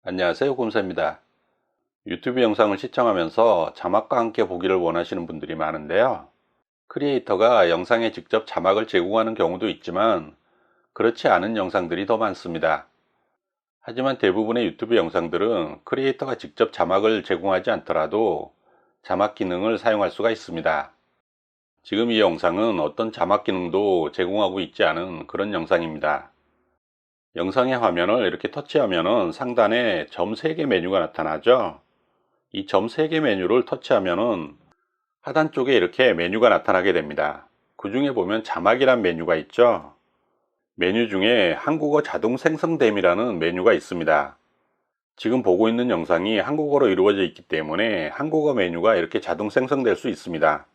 안녕하세요, 곰사입니다. 유튜브 영상을 시청하면서 자막과 함께 보기를 원하시는 분들이 많은데요. 크리에이터가 영상에 직접 자막을 제공하는 경우도 있지만 그렇지 않은 영상들이 더 많습니다. 하지만 대부분의 유튜브 영상들은 크리에이터가 직접 자막을 제공하지 않더라도 자막 기능을 사용할 수가 있습니다. 지금 이 영상은 어떤 자막 기능도 제공하고 있지 않은 그런 영상입니다. 영상의 화면을 이렇게 터치하면 상단에 점 3개 메뉴가 나타나죠. 이 점 3개 메뉴를 터치하면 하단 쪽에 이렇게 메뉴가 나타나게 됩니다. 그 중에 보면 자막이란 메뉴가 있죠. 메뉴 중에 한국어 자동 생성됨이라는 메뉴가 있습니다. 지금 보고 있는 영상이 한국어로 이루어져 있기 때문에 한국어 메뉴가 이렇게 자동 생성될 수 있습니다.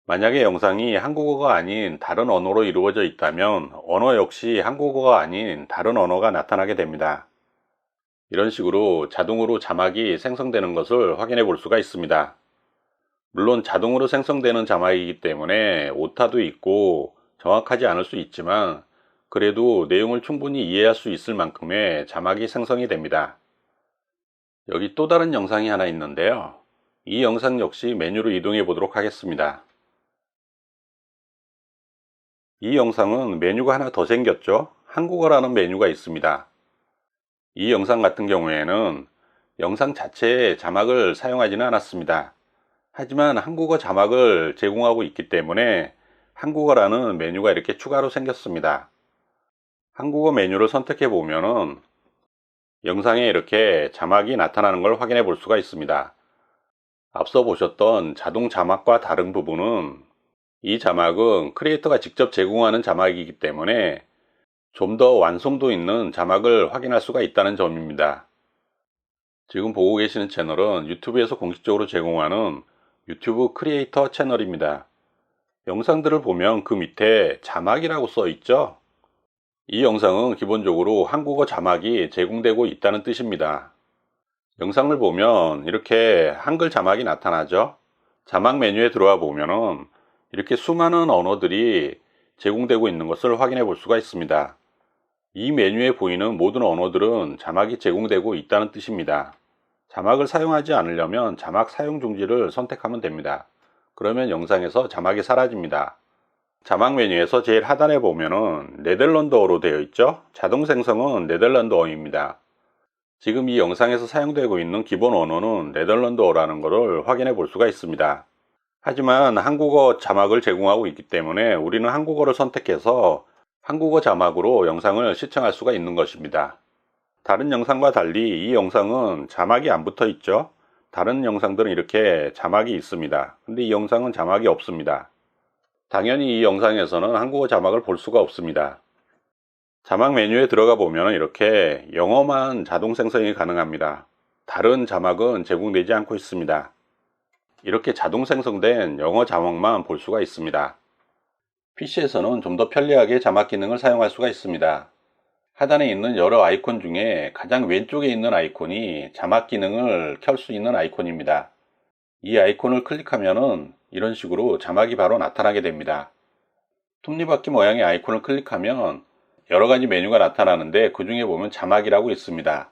만약에 영상이 한국어가 아닌 다른 언어로 이루어져 있다면 언어 역시 한국어가 아닌 다른 언어가 나타나게 됩니다. 이런 식으로 자동으로 자막이 생성되는 것을 확인해 볼 수가 있습니다. 물론 자동으로 생성되는 자막이기 때문에 오타도 있고 정확하지 않을 수 있지만 그래도 내용을 충분히 이해할 수 있을 만큼의 자막이 생성이 됩니다. 여기 또 다른 영상이 하나 있는데요. 이 영상 역시 메뉴로 이동해 보도록 하겠습니다. 이 영상은 메뉴가 하나 더 생겼죠. 한국어라는 메뉴가 있습니다. 이 영상 같은 경우에는 영상 자체에 자막을 사용하지는 않았습니다. 하지만 한국어 자막을 제공하고 있기 때문에 한국어라는 메뉴가 이렇게 추가로 생겼습니다. 한국어 메뉴를 선택해 보면은 영상에 이렇게 자막이 나타나는 걸 확인해 볼 수가 있습니다. 앞서 보셨던 자동 자막과 다른 부분은 이 자막은 크리에이터가 직접 제공하는 자막이기 때문에 좀 더 완성도 있는 자막을 확인할 수가 있다는 점입니다. 지금 보고 계시는 채널은 유튜브에서 공식적으로 제공하는 유튜브 크리에이터 채널입니다. 영상들을 보면 그 밑에 자막이라고 써 있죠? 이 영상은 기본적으로 한국어 자막이 제공되고 있다는 뜻입니다. 영상을 보면 이렇게 한글 자막이 나타나죠? 자막 메뉴에 들어와 보면은 이렇게 수많은 언어들이 제공되고 있는 것을 확인해 볼 수가 있습니다. 이 메뉴에 보이는 모든 언어들은 자막이 제공되고 있다는 뜻입니다. 자막을 사용하지 않으려면 자막 사용 중지를 선택하면 됩니다. 그러면 영상에서 자막이 사라집니다. 자막 메뉴에서 제일 하단에 보면은 네덜란드어로 되어 있죠? 자동 생성은 네덜란드어입니다. 지금 이 영상에서 사용되고 있는 기본 언어는 네덜란드어라는 것을 확인해 볼 수가 있습니다. 하지만 한국어 자막을 제공하고 있기 때문에 우리는 한국어를 선택해서 한국어 자막으로 영상을 시청할 수가 있는 것입니다. 다른 영상과 달리 이 영상은 자막이 안 붙어 있죠. 다른 영상들은 이렇게 자막이 있습니다. 근데 이 영상은 자막이 없습니다. 당연히 이 영상에서는 한국어 자막을 볼 수가 없습니다. 자막 메뉴에 들어가 보면 이렇게 영어만 자동 생성이 가능합니다. 다른 자막은 제공되지 않고 있습니다. 이렇게 자동 생성된 영어 자막만 볼 수가 있습니다. PC에서는 좀 더 편리하게 자막 기능을 사용할 수가 있습니다. 하단에 있는 여러 아이콘 중에 가장 왼쪽에 있는 아이콘이 자막 기능을 켤 수 있는 아이콘입니다. 이 아이콘을 클릭하면은 이런 식으로 자막이 바로 나타나게 됩니다. 톱니바퀴 모양의 아이콘을 클릭하면 여러 가지 메뉴가 나타나는데 그 중에 보면 자막이라고 있습니다.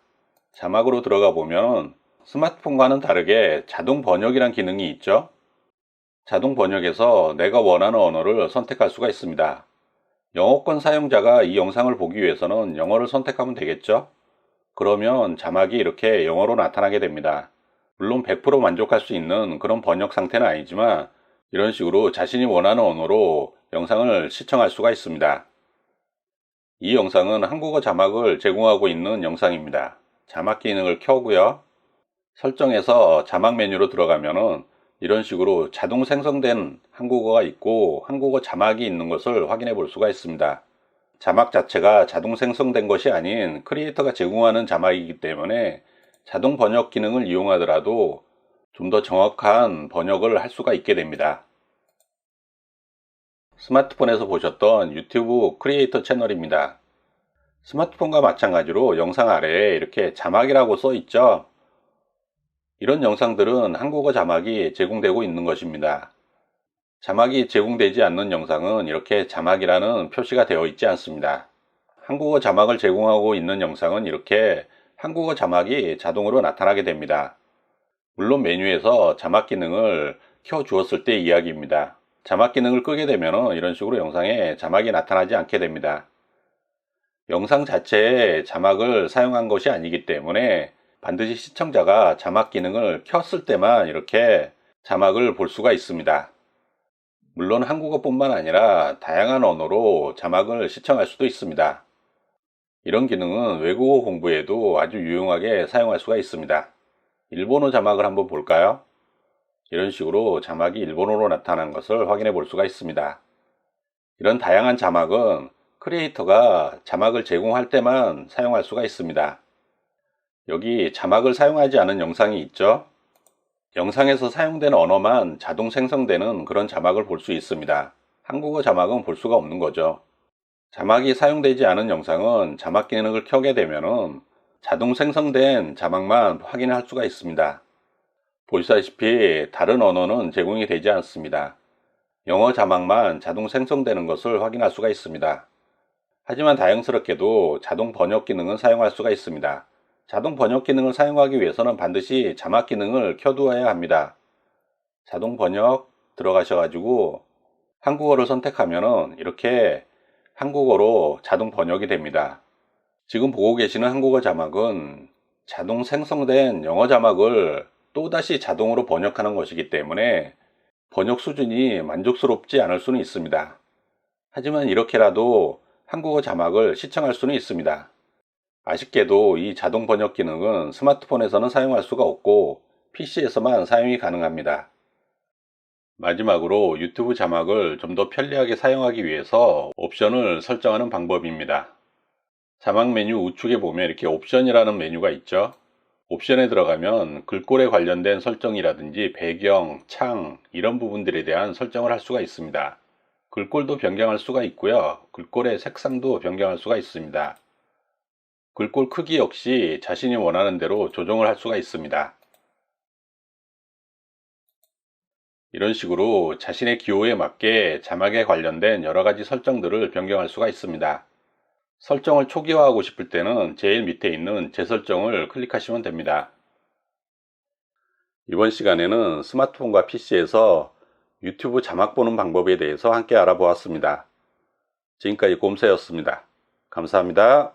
자막으로 들어가 보면 스마트폰과는 다르게 자동 번역이란 기능이 있죠. 자동 번역에서 내가 원하는 언어를 선택할 수가 있습니다. 영어권 사용자가 이 영상을 보기 위해서는 영어를 선택하면 되겠죠? 그러면 자막이 이렇게 영어로 나타나게 됩니다. 물론 100% 만족할 수 있는 그런 번역 상태는 아니지만 이런 식으로 자신이 원하는 언어로 영상을 시청할 수가 있습니다. 이 영상은 한국어 자막을 제공하고 있는 영상입니다. 자막 기능을 켜고요. 설정에서 자막 메뉴로 들어가면은 이런 식으로 자동 생성된 한국어가 있고 한국어 자막이 있는 것을 확인해 볼 수가 있습니다. 자막 자체가 자동 생성된 것이 아닌 크리에이터가 제공하는 자막이기 때문에 자동 번역 기능을 이용하더라도 좀 더 정확한 번역을 할 수가 있게 됩니다. 스마트폰에서 보셨던 유튜브 크리에이터 채널입니다. 스마트폰과 마찬가지로 영상 아래에 이렇게 자막이라고 써 있죠. 이런 영상들은 한국어 자막이 제공되고 있는 것입니다. 자막이 제공되지 않는 영상은 이렇게 자막이라는 표시가 되어 있지 않습니다. 한국어 자막을 제공하고 있는 영상은 이렇게 한국어 자막이 자동으로 나타나게 됩니다. 물론 메뉴에서 자막 기능을 켜 주었을 때 이야기입니다. 자막 기능을 끄게 되면 이런 식으로 영상에 자막이 나타나지 않게 됩니다. 영상 자체에 자막을 사용한 것이 아니기 때문에 반드시 시청자가 자막 기능을 켰을 때만 이렇게 자막을 볼 수가 있습니다. 물론 한국어뿐만 아니라 다양한 언어로 자막을 시청할 수도 있습니다. 이런 기능은 외국어 공부에도 아주 유용하게 사용할 수가 있습니다. 일본어 자막을 한번 볼까요? 이런 식으로 자막이 일본어로 나타난 것을 확인해 볼 수가 있습니다. 이런 다양한 자막은 크리에이터가 자막을 제공할 때만 사용할 수가 있습니다. 여기 자막을 사용하지 않은 영상이 있죠? 영상에서 사용된 언어만 자동 생성되는 그런 자막을 볼 수 있습니다. 한국어 자막은 볼 수가 없는 거죠. 자막이 사용되지 않은 영상은 자막 기능을 켜게 되면 자동 생성된 자막만 확인할 수가 있습니다. 보시다시피 다른 언어는 제공이 되지 않습니다. 영어 자막만 자동 생성되는 것을 확인할 수가 있습니다. 하지만 다행스럽게도 자동 번역 기능은 사용할 수가 있습니다. 자동 번역 기능을 사용하기 위해서는 반드시 자막 기능을 켜두어야 합니다. 자동 번역 들어가셔가지고 한국어를 선택하면 이렇게 한국어로 자동 번역이 됩니다. 지금 보고 계시는 한국어 자막은 자동 생성된 영어 자막을 또다시 자동으로 번역하는 것이기 때문에 번역 수준이 만족스럽지 않을 수는 있습니다. 하지만 이렇게라도 한국어 자막을 시청할 수는 있습니다. 아쉽게도 이 자동 번역 기능은 스마트폰에서는 사용할 수가 없고 PC에서만 사용이 가능합니다. 마지막으로 유튜브 자막을 좀 더 편리하게 사용하기 위해서 옵션을 설정하는 방법입니다. 자막 메뉴 우측에 보면 이렇게 옵션이라는 메뉴가 있죠. 옵션에 들어가면 글꼴에 관련된 설정이라든지 배경, 창 이런 부분들에 대한 설정을 할 수가 있습니다. 글꼴도 변경할 수가 있고요. 글꼴의 색상도 변경할 수가 있습니다. 글꼴 크기 역시 자신이 원하는 대로 조정을 할 수가 있습니다. 이런 식으로 자신의 기호에 맞게 자막에 관련된 여러가지 설정들을 변경할 수가 있습니다. 설정을 초기화하고 싶을 때는 제일 밑에 있는 재설정을 클릭하시면 됩니다. 이번 시간에는 스마트폰과 PC에서 유튜브 자막 보는 방법에 대해서 함께 알아보았습니다. 지금까지 곰새였습니다. 감사합니다.